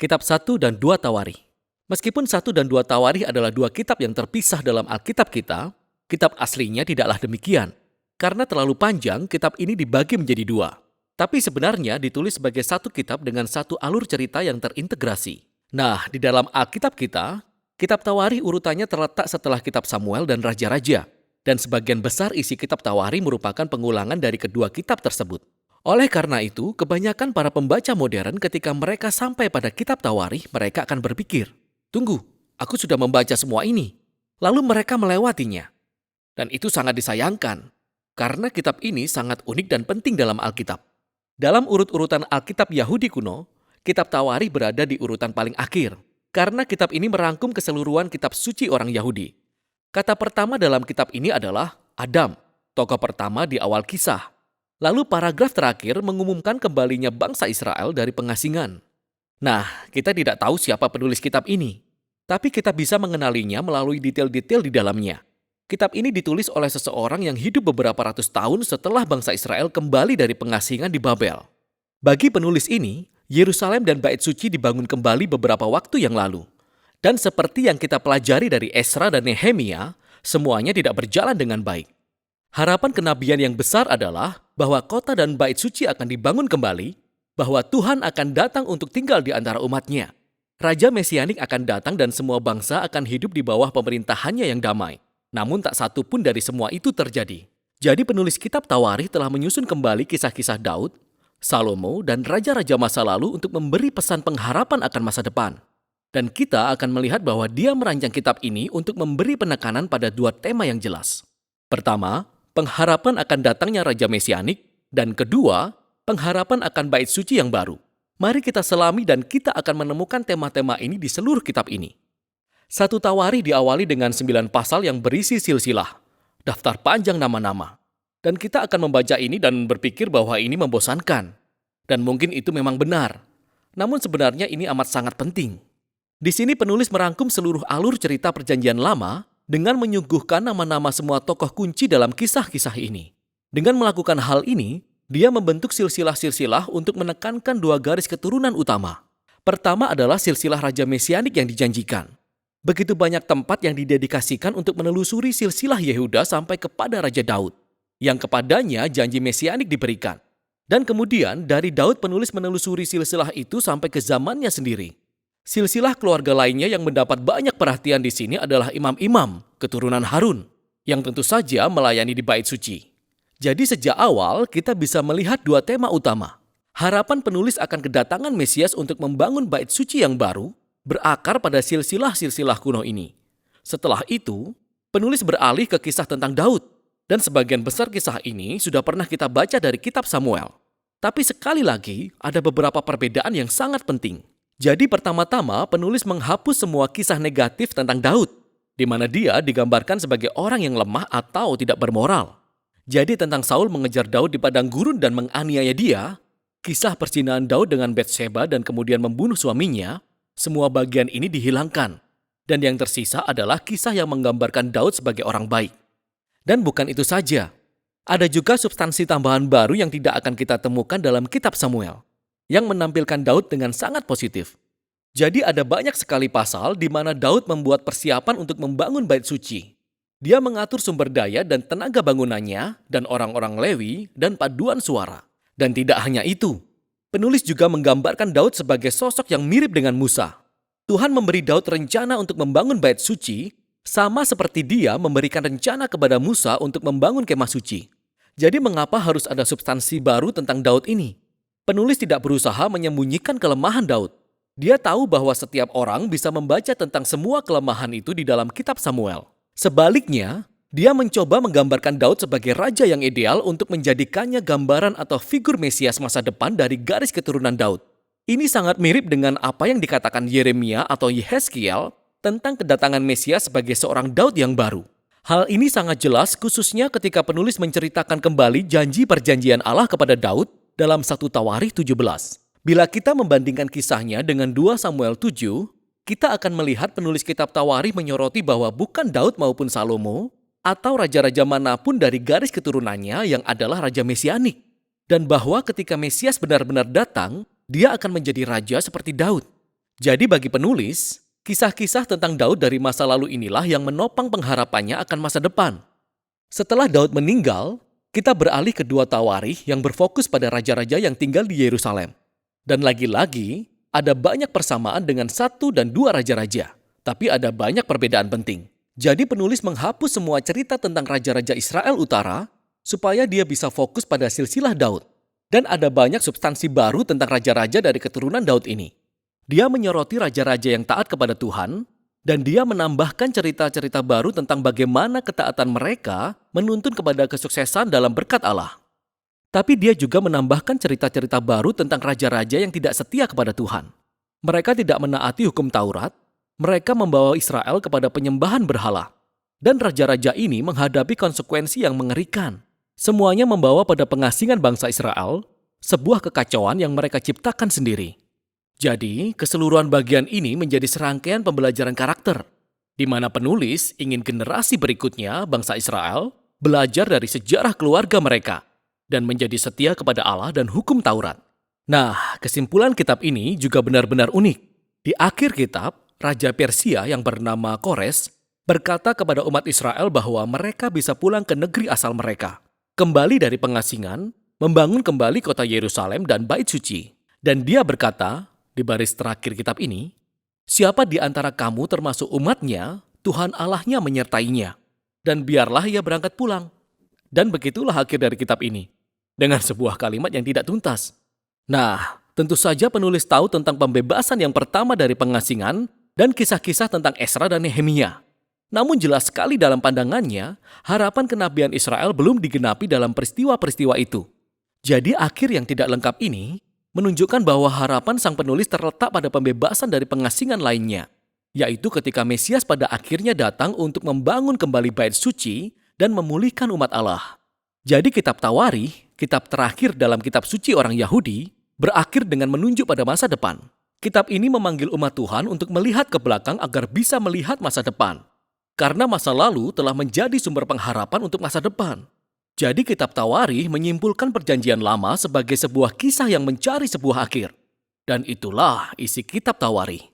Kitab 1 dan 2 Tawarikh. Meskipun 1 dan 2 Tawarikh adalah dua kitab yang terpisah dalam Alkitab kita, kitab aslinya tidaklah demikian. Karena terlalu panjang, kitab ini dibagi menjadi dua. Tapi sebenarnya ditulis sebagai satu kitab dengan satu alur cerita yang terintegrasi. Nah, di dalam Alkitab kita, kitab Tawarikh urutannya terletak setelah kitab Samuel dan Raja-Raja. Dan sebagian besar isi kitab Tawarikh merupakan pengulangan dari kedua kitab tersebut. Oleh karena itu, kebanyakan para pembaca modern ketika mereka sampai pada kitab Tawarikh, mereka akan berpikir, "Tunggu, aku sudah membaca semua ini." Lalu mereka melewatinya. Dan itu sangat disayangkan, karena kitab ini sangat unik dan penting dalam Alkitab. Dalam urut-urutan Alkitab Yahudi kuno, kitab Tawarikh berada di urutan paling akhir, karena kitab ini merangkum keseluruhan kitab suci orang Yahudi. Kata pertama dalam kitab ini adalah Adam, tokoh pertama di awal kisah. Lalu paragraf terakhir mengumumkan kembalinya bangsa Israel dari pengasingan. Nah, kita tidak tahu siapa penulis kitab ini, tapi kita bisa mengenalinya melalui detail-detail di dalamnya. Kitab ini ditulis oleh seseorang yang hidup beberapa ratus tahun setelah bangsa Israel kembali dari pengasingan di Babel. Bagi penulis ini, Yerusalem dan Bait Suci dibangun kembali beberapa waktu yang lalu. Dan seperti yang kita pelajari dari Esra dan Nehemia, semuanya tidak berjalan dengan baik. Harapan kenabian yang besar adalah bahwa kota dan bait suci akan dibangun kembali, bahwa Tuhan akan datang untuk tinggal di antara umatnya. Raja Mesianik akan datang dan semua bangsa akan hidup di bawah pemerintahannya yang damai. Namun tak satu pun dari semua itu terjadi. Jadi penulis kitab Tawarikh telah menyusun kembali kisah-kisah Daud, Salomo, dan raja-raja masa lalu untuk memberi pesan pengharapan akan masa depan. Dan kita akan melihat bahwa dia merancang kitab ini untuk memberi penekanan pada dua tema yang jelas. Pertama, pengharapan akan datangnya Raja Mesianik, dan kedua, pengharapan akan bait suci yang baru. Mari kita selami dan kita akan menemukan tema-tema ini di seluruh kitab ini. 1 Tawarikh diawali dengan 9 pasal yang berisi silsilah, daftar panjang nama-nama. Dan kita akan membaca ini dan berpikir bahwa ini membosankan. Dan mungkin itu memang benar. Namun sebenarnya ini amat sangat penting. Di sini penulis merangkum seluruh alur cerita Perjanjian Lama dengan menyuguhkan nama-nama semua tokoh kunci dalam kisah-kisah ini. Dengan melakukan hal ini, dia membentuk silsilah-silsilah untuk menekankan dua garis keturunan utama. Pertama adalah silsilah Raja Mesianik yang dijanjikan. Begitu banyak tempat yang didedikasikan untuk menelusuri silsilah Yehuda sampai kepada Raja Daud, yang kepadanya janji Mesianik diberikan. Dan kemudian dari Daud penulis menelusuri silsilah itu sampai ke zamannya sendiri. Silsilah keluarga lainnya yang mendapat banyak perhatian di sini adalah imam-imam, keturunan Harun, yang tentu saja melayani di bait suci. Jadi sejak awal kita bisa melihat dua tema utama. Harapan penulis akan kedatangan Mesias untuk membangun bait suci yang baru, berakar pada silsilah-silsilah kuno ini. Setelah itu, penulis beralih ke kisah tentang Daud, dan sebagian besar kisah ini sudah pernah kita baca dari kitab Samuel. Tapi sekali lagi, ada beberapa perbedaan yang sangat penting. Jadi pertama-tama penulis menghapus semua kisah negatif tentang Daud, di mana dia digambarkan sebagai orang yang lemah atau tidak bermoral. Jadi tentang Saul mengejar Daud di padang gurun dan menganiaya dia, kisah perzinahan Daud dengan Batsheba dan kemudian membunuh suaminya, semua bagian ini dihilangkan. Dan yang tersisa adalah kisah yang menggambarkan Daud sebagai orang baik. Dan bukan itu saja, ada juga substansi tambahan baru yang tidak akan kita temukan dalam kitab Samuel, yang menampilkan Daud dengan sangat positif. Jadi ada banyak sekali pasal di mana Daud membuat persiapan untuk membangun bait suci. Dia mengatur sumber daya dan tenaga bangunannya, dan orang-orang Lewi, dan paduan suara. Dan tidak hanya itu, penulis juga menggambarkan Daud sebagai sosok yang mirip dengan Musa. Tuhan memberi Daud rencana untuk membangun bait suci, sama seperti dia memberikan rencana kepada Musa untuk membangun kemah suci. Jadi mengapa harus ada substansi baru tentang Daud ini? Penulis tidak berusaha menyembunyikan kelemahan Daud. Dia tahu bahwa setiap orang bisa membaca tentang semua kelemahan itu di dalam kitab Samuel. Sebaliknya, dia mencoba menggambarkan Daud sebagai raja yang ideal untuk menjadikannya gambaran atau figur Mesias masa depan dari garis keturunan Daud. Ini sangat mirip dengan apa yang dikatakan Yeremia atau Yehezkiel tentang kedatangan Mesias sebagai seorang Daud yang baru. Hal ini sangat jelas khususnya ketika penulis menceritakan kembali janji perjanjian Allah kepada Daud dalam 1 Tawarikh 17. Bila kita membandingkan kisahnya dengan 2 Samuel 7, kita akan melihat penulis kitab Tawarikh menyoroti bahwa bukan Daud maupun Salomo atau raja-raja manapun dari garis keturunannya yang adalah Raja Mesianik. Dan bahwa ketika Mesias benar-benar datang, dia akan menjadi raja seperti Daud. Jadi bagi penulis, kisah-kisah tentang Daud dari masa lalu inilah yang menopang pengharapannya akan masa depan. Setelah Daud meninggal, kita beralih ke dua Tawarikh yang berfokus pada raja-raja yang tinggal di Yerusalem. Dan lagi-lagi, ada banyak persamaan dengan satu dan dua raja-raja. Tapi ada banyak perbedaan penting. Jadi penulis menghapus semua cerita tentang raja-raja Israel Utara supaya dia bisa fokus pada silsilah Daud. Dan ada banyak substansi baru tentang raja-raja dari keturunan Daud ini. Dia menyoroti raja-raja yang taat kepada Tuhan, dan dia menambahkan cerita-cerita baru tentang bagaimana ketaatan mereka menuntun kepada kesuksesan dalam berkat Allah. Tapi dia juga menambahkan cerita-cerita baru tentang raja-raja yang tidak setia kepada Tuhan. Mereka tidak menaati hukum Taurat, mereka membawa Israel kepada penyembahan berhala. Dan raja-raja ini menghadapi konsekuensi yang mengerikan. Semuanya membawa pada pengasingan bangsa Israel, sebuah kekacauan yang mereka ciptakan sendiri. Jadi, keseluruhan bagian ini menjadi serangkaian pembelajaran karakter, di mana penulis ingin generasi berikutnya, bangsa Israel, belajar dari sejarah keluarga mereka, dan menjadi setia kepada Allah dan hukum Taurat. Nah, kesimpulan kitab ini juga benar-benar unik. Di akhir kitab, Raja Persia yang bernama Kores berkata kepada umat Israel bahwa mereka bisa pulang ke negeri asal mereka, kembali dari pengasingan, membangun kembali kota Yerusalem dan Bait Suci. Dan dia berkata, di baris terakhir kitab ini, siapa di antara kamu termasuk umatnya, Tuhan Allahnya menyertainya. Dan biarlah ia berangkat pulang. Dan begitulah akhir dari kitab ini. Dengan sebuah kalimat yang tidak tuntas. Nah, tentu saja penulis tahu tentang pembebasan yang pertama dari pengasingan dan kisah-kisah tentang Esra dan Nehemia. Namun jelas sekali dalam pandangannya, harapan kenabian Israel belum digenapi dalam peristiwa-peristiwa itu. Jadi akhir yang tidak lengkap ini menunjukkan bahwa harapan sang penulis terletak pada pembebasan dari pengasingan lainnya, yaitu ketika Mesias pada akhirnya datang untuk membangun kembali bait suci dan memulihkan umat Allah. Jadi kitab Tawarikh, kitab terakhir dalam kitab suci orang Yahudi, berakhir dengan menunjuk pada masa depan. Kitab ini memanggil umat Tuhan untuk melihat ke belakang agar bisa melihat masa depan. Karena masa lalu telah menjadi sumber pengharapan untuk masa depan. Jadi kitab Tawarikh menyimpulkan perjanjian lama sebagai sebuah kisah yang mencari sebuah akhir. Dan itulah isi kitab Tawarikh.